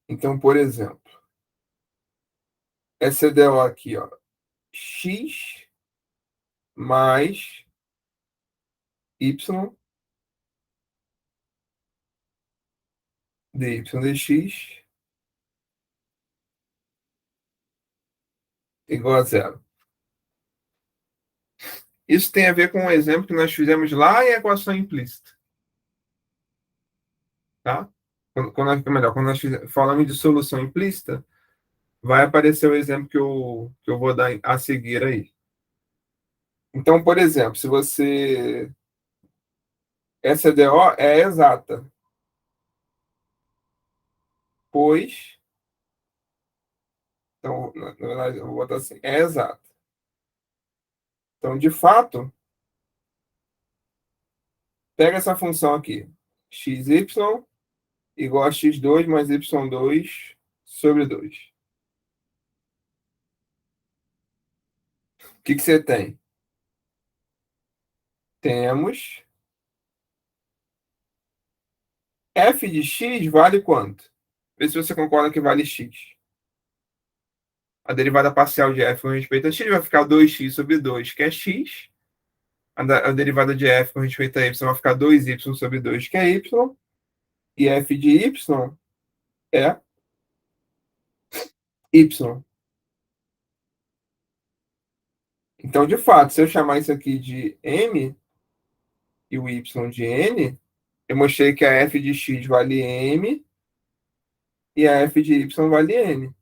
Speaker 1: Então, por exemplo, essa EDO aqui, ó, x mais y dy dx igual a zero. Isso tem a ver com um exemplo que nós fizemos lá em equação implícita, tá? Quando nós falamos de solução implícita, vai aparecer o exemplo que eu vou dar a seguir aí. Então, por exemplo, se você. Essa EDO é exata, pois. Então, na verdade, eu vou botar assim: é exata. Então, de fato, pega essa função aqui: xy igual a x2 mais y2 sobre 2. O que que você tem? Temos f de x vale quanto? Vê se você concorda que vale x. A derivada parcial de f com respeito a x vai ficar 2x sobre 2, que é x. A derivada de f com respeito a y vai ficar 2y sobre 2, que é y. E f de y é y. Então, de fato, se eu chamar isso aqui de m e o y de n, eu mostrei que a f de x vale m e a f de y vale n.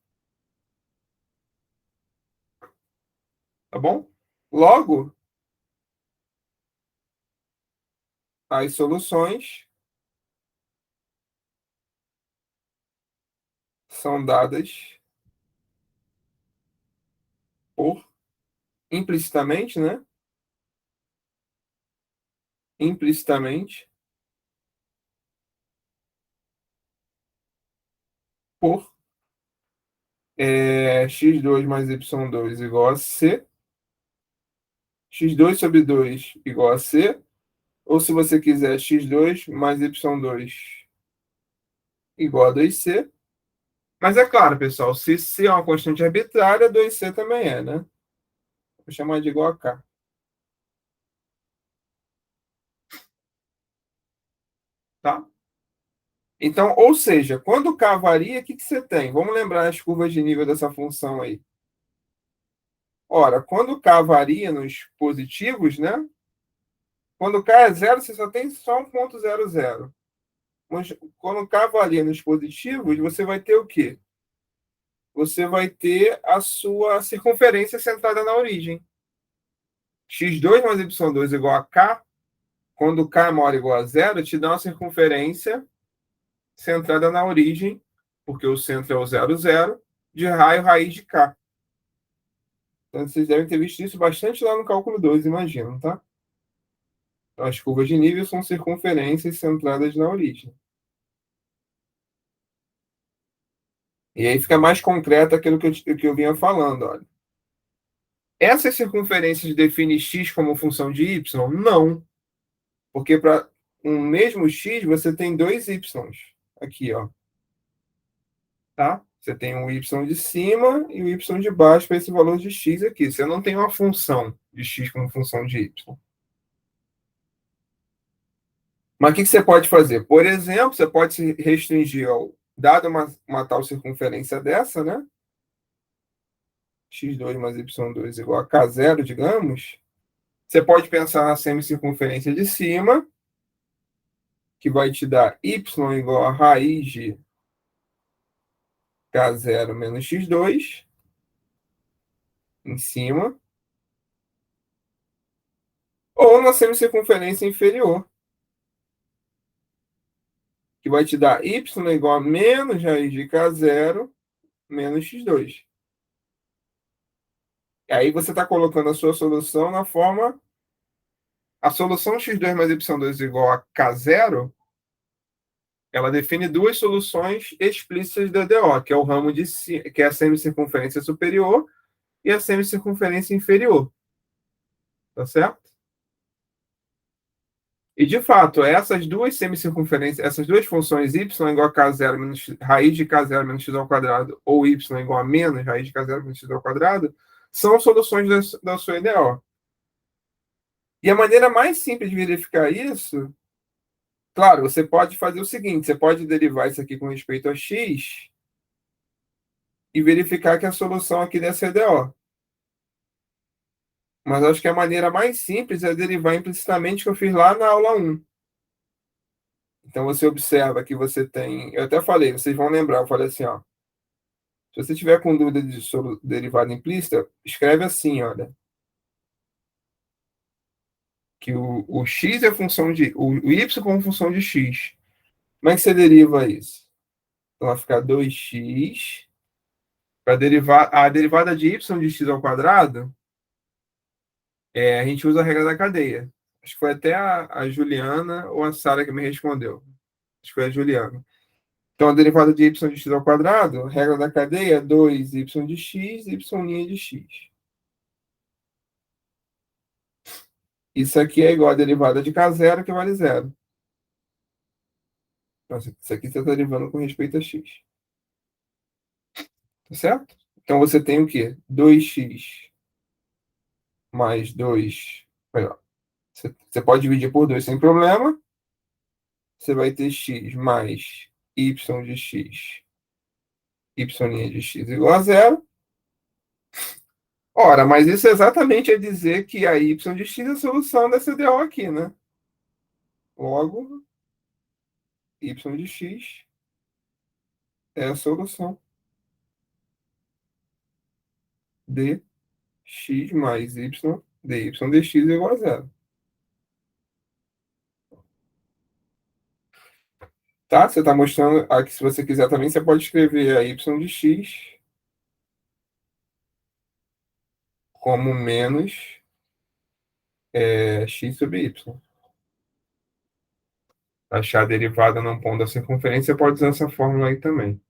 Speaker 1: Tá bom? Logo, as soluções são dadas por implicitamente, né? Implicitamente por x2 mais y2 igual a c, x2 sobre 2 igual a c, ou se você quiser x2 mais y2 igual a 2c. Mas é claro, pessoal, se c é uma constante arbitrária, 2c também é, né? Vou chamar de igual a k. Tá? Então, ou seja, quando k varia, o que que você tem? Vamos lembrar as curvas de nível dessa função aí. Ora, quando k varia nos positivos, né? Quando k é zero, você só tem só 1,00. Mas quando k varia nos positivos, você vai ter o quê? Você vai ter a sua circunferência centrada na origem. x2 mais y2 igual a k, quando k é maior ou igual a zero, te dá uma circunferência centrada na origem, porque o centro é o 0, 0, de raio raiz de k. Então, vocês devem ter visto isso bastante lá no cálculo 2, imagino, tá? Então, as curvas de nível são circunferências centradas na origem. E aí fica mais concreto aquilo que eu vinha falando, olha. Essas circunferências definem x como função de y? Não. Porque para um mesmo x, você tem dois y's. Aqui, ó. Tá? Você tem um y de cima e o y de baixo para esse valor de x aqui. Você não tem uma função de x como função de y. Mas o que você pode fazer? Por exemplo, você pode se restringir ao, dada uma tal circunferência dessa, né? x2 mais y2 igual a k0, digamos. Você pode pensar na semicircunferência de cima que vai te dar y igual a raiz de k0 menos x2 em cima, ou na semicircunferência inferior, que vai te dar y igual a menos raiz de k0 menos x2. Aí você está colocando a sua solução na forma. A solução x2 mais y2 igual a k0, ela define duas soluções explícitas da DO, que é o ramo de que é a semicircunferência superior e a semicircunferência inferior. Tá certo? E de fato, essas duas semicircunferências, essas duas funções y igual a k0 menos raiz de k0 menos x ao quadrado, ou y igual a menos raiz de k0 menos x ao quadrado, são soluções da sua EDO. E a maneira mais simples de verificar isso, claro, você pode fazer o seguinte: você pode derivar isso aqui com respeito a x e verificar que a solução aqui dessa é EDO. Mas acho que a maneira mais simples é derivar implicitamente que eu fiz lá na aula 1. Então você observa que você tem. Eu até falei, vocês vão lembrar, eu falei assim, ó. Se você tiver com dúvida de derivada implícita, escreve assim, olha. Que o x é função de. O y como função de x. Como é que você deriva isso? Então vai ficar 2x. Para derivar a derivada de y de x ao quadrado, a gente usa a regra da cadeia. Acho que foi até a Juliana ou a Sara que me respondeu. Acho que foi a Juliana. Então, a derivada de y de x ao quadrado, regra da cadeia, 2y de x, y' de x. Isso aqui é igual a derivada de k0, que vale zero. Então, isso aqui você está derivando com respeito a x. Tá certo? Então, você tem o quê? 2x mais 2. Melhor, você pode dividir por 2 sem problema. Você vai ter x mais y de x, y' de x igual a zero. Ora, mas isso exatamente é dizer que a y de x é a solução dessa DO aqui, né? Logo, y de x é a solução de x mais y de y de x igual a zero. Tá? Você está mostrando aqui, se você quiser também, você pode escrever a y de x como menos x sobre y. Achar a derivada num ponto da circunferência, pode usar essa fórmula aí também.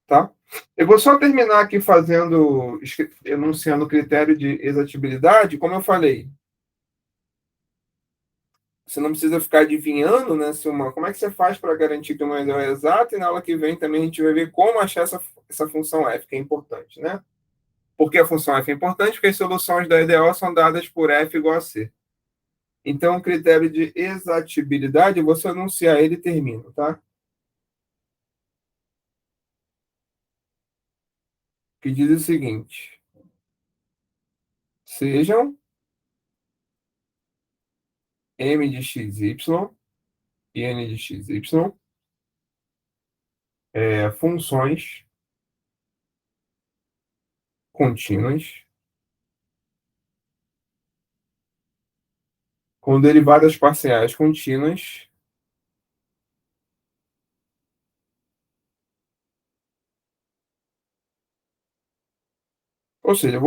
Speaker 1: Tá? Eu vou só terminar aqui enunciando o critério de exatibilidade, como eu falei. Você não precisa ficar adivinhando, né, como é que você faz para garantir que uma é exata, e na aula que vem também a gente vai ver como achar essa função f, que é importante, né? Por que a função f é importante? Porque as soluções da EDO são dadas por f igual a c. Então, o critério de exatibilidade, eu vou só anunciar ele e termino, tá? Que diz o seguinte: sejam m de xy e n de xy funções contínuas com derivadas parciais contínuas ou seja,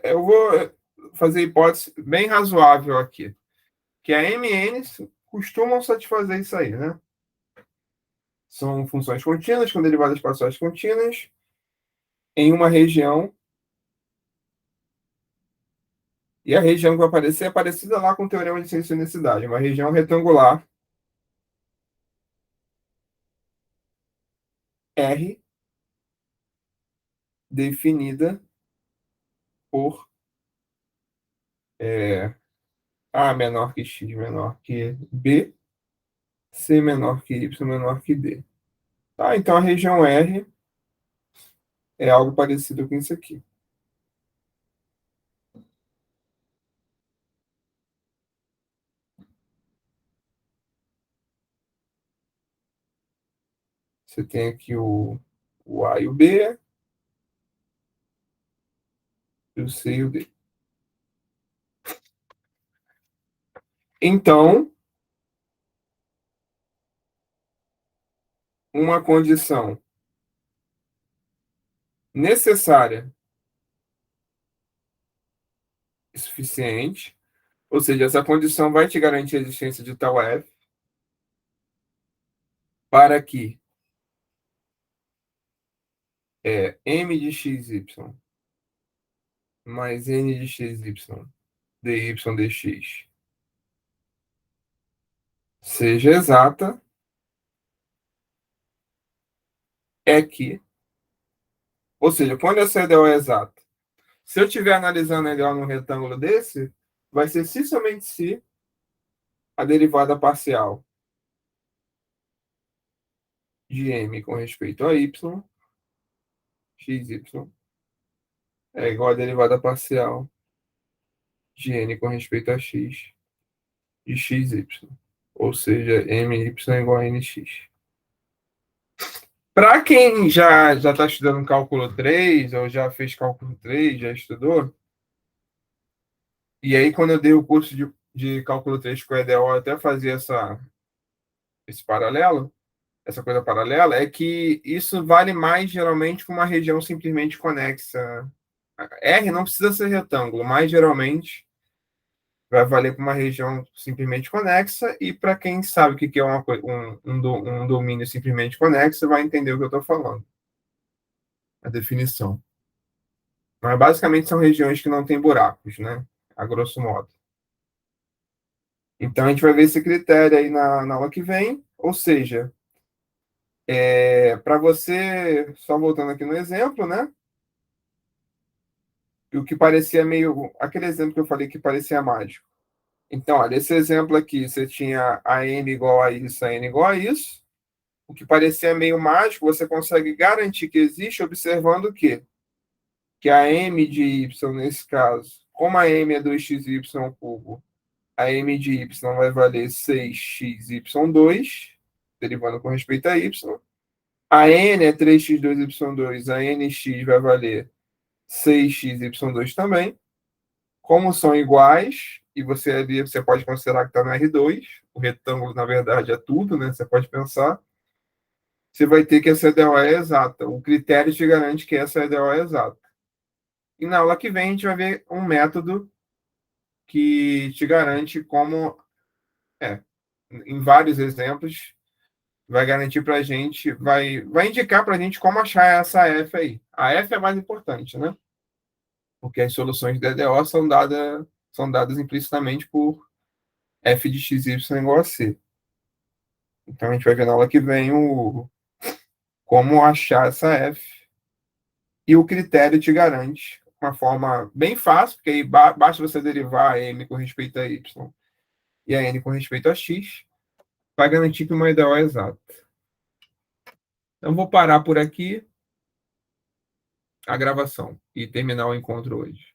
Speaker 1: eu vou fazer hipótese bem razoável aqui, que a MN costumam satisfazer isso aí, né? São funções contínuas com derivadas parciais contínuas em uma região, e a região que vai aparecer é parecida lá com o teorema de unicidade, uma região retangular R definida por A menor que X menor que B, C menor que Y menor que D. Tá? Então a região R é algo parecido com isso aqui. Você tem aqui o A e o B, e o C e o D. Então, uma condição necessária e suficiente, ou seja, essa condição vai te garantir a existência de tal f para que m de xy mais n de xy dy dx seja exata, é que, ou seja, quando essa EDO é exata, se eu estiver analisando a EDO num retângulo desse, vai ser se somente se a derivada parcial de m com respeito a y, xy, é igual a derivada parcial de n com respeito a x de xy. Ou seja, my é igual a nx. Para quem já está estudando cálculo 3, ou já fez cálculo 3, já estudou, e aí quando eu dei o curso de cálculo 3 com a EDO, eu até fazia esse paralelo, essa coisa paralela, é que isso vale mais geralmente com uma região simplesmente conexa. R não precisa ser retângulo, mas geralmente vai valer para uma região simplesmente conexa, e para quem sabe o que é um domínio simplesmente conexo, vai entender o que eu estou falando, a definição. Mas basicamente são regiões que não têm buracos, né? A grosso modo. Então a gente vai ver esse critério aí na aula que vem, ou seja, para você, só voltando aqui no exemplo, né? O que parecia meio. Aquele exemplo que eu falei que parecia mágico. Então, olha, esse exemplo aqui, você tinha a n igual a isso, a n igual a isso. O que parecia meio mágico, você consegue garantir que existe observando o quê? Que a m de y, nesse caso, como a m é 2xy cubo, a m de y vai valer 6xy2, derivando com respeito a y. A n é 3x2y2, a nx vai valer 6xy2 também. Como são iguais, e você pode considerar que está no R2, o retângulo, na verdade, é tudo, né? Você pode pensar. Você vai ter que essa EDO é exata. O critério te garante que essa EDO é exata. E na aula que vem a gente vai ver um método que te garante como, em vários exemplos, vai garantir para a gente, vai indicar para a gente como achar essa F aí. A F é mais importante, né? Porque as soluções de EDO são dadas implicitamente por f de xy igual a c. Então a gente vai ver na aula que vem como achar essa f. E o critério te garante uma forma bem fácil, porque aí basta você derivar a m com respeito a y e a n com respeito a x, vai garantir que uma EDO é exata. Então vou parar por aqui a gravação e terminar o encontro hoje.